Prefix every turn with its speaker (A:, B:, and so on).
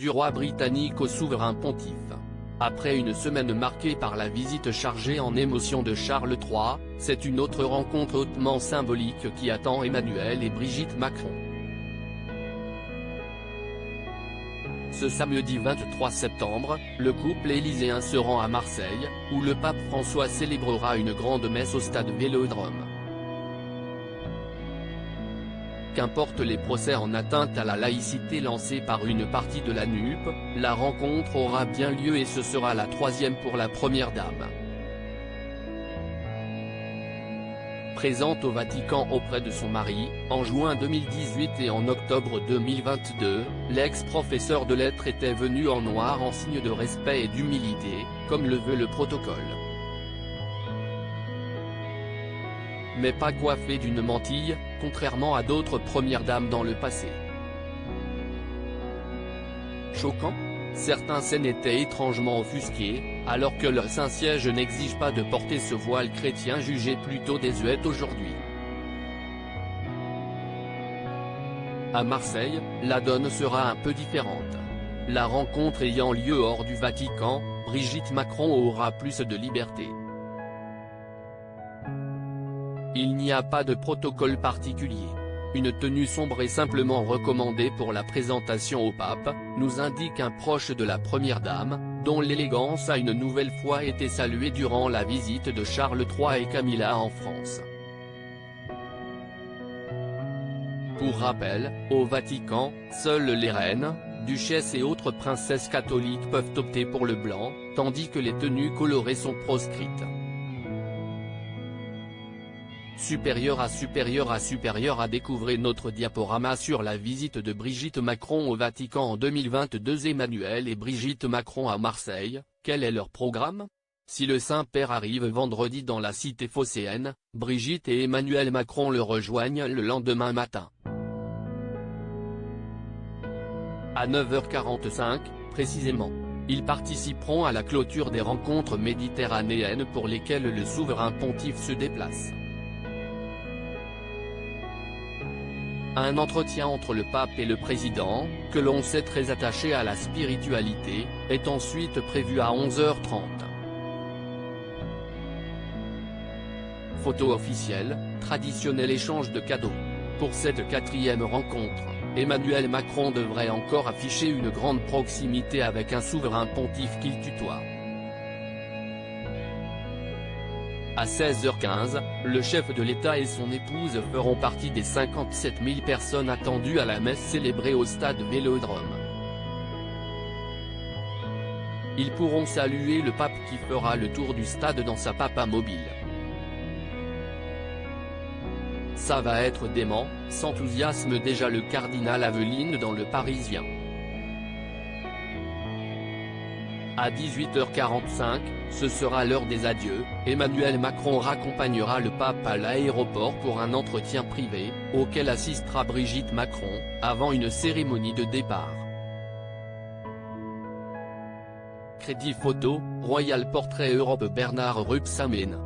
A: du roi britannique au souverain pontife. Après une semaine marquée par la visite chargée en émotions de Charles III, c'est une autre rencontre hautement symbolique qui attend Emmanuel et Brigitte Macron. Ce samedi 23 septembre, le couple élyséen se rend à Marseille, où le pape François célébrera une grande messe au stade Vélodrome. Qu'importe les procès en atteinte à la laïcité lancés par une partie de la NUP, la rencontre aura bien lieu et ce sera la troisième pour la première dame. Présente au Vatican auprès de son mari, en juin 2018 et en octobre 2022, l'ex-professeur de lettres était venu en noir en signe de respect et d'humilité, comme le veut le protocole. Mais pas coiffé d'une mantille, contrairement à d'autres premières dames dans le passé. Choquant ? Certains scènes étaient étrangement offusquées, alors que le Saint-Siège n'exige pas de porter ce voile chrétien jugé plutôt désuet aujourd'hui. À Marseille, la donne sera un peu différente. La rencontre ayant lieu hors du Vatican, Brigitte Macron aura plus de liberté. Il n'y a pas de protocole particulier. Une tenue sombre est simplement recommandée pour la présentation au pape, nous indique un proche de la première dame, dont l'élégance a une nouvelle fois été saluée durant la visite de Charles III et Camilla en France. Pour rappel, au Vatican, seules les reines, duchesses et autres princesses catholiques peuvent opter pour le blanc, tandis que les tenues colorées sont proscrites. Supérieur à découvrir notre diaporama sur la visite de Brigitte Macron au Vatican en 2022. Emmanuel et Brigitte Macron à Marseille, quel est leur programme? Si le Saint-Père arrive vendredi dans la cité phocéenne, Brigitte et Emmanuel Macron le rejoignent le lendemain matin. À 9h45, précisément. Ils participeront à la clôture des rencontres méditerranéennes pour lesquelles le souverain pontife se déplace. Un entretien entre le pape et le président, que l'on sait très attaché à la spiritualité, est ensuite prévu à 11h30. Photo officielle, traditionnel échange de cadeaux. Pour cette quatrième rencontre, Emmanuel Macron devrait encore afficher une grande proximité avec un souverain pontife qu'il tutoie. À 16h15, le chef de l'État et son épouse feront partie des 57 000 personnes attendues à la messe célébrée au stade Vélodrome. Ils pourront saluer le pape qui fera le tour du stade dans sa papa mobile. Ça va être dément, s'enthousiasme déjà le cardinal Aveline dans Le Parisien. À 18h45, ce sera l'heure des adieux, Emmanuel Macron raccompagnera le pape à l'aéroport pour un entretien privé, auquel assistera Brigitte Macron, avant une cérémonie de départ. Crédit photo, Royal Portrait Europe Bernard Rebsamen.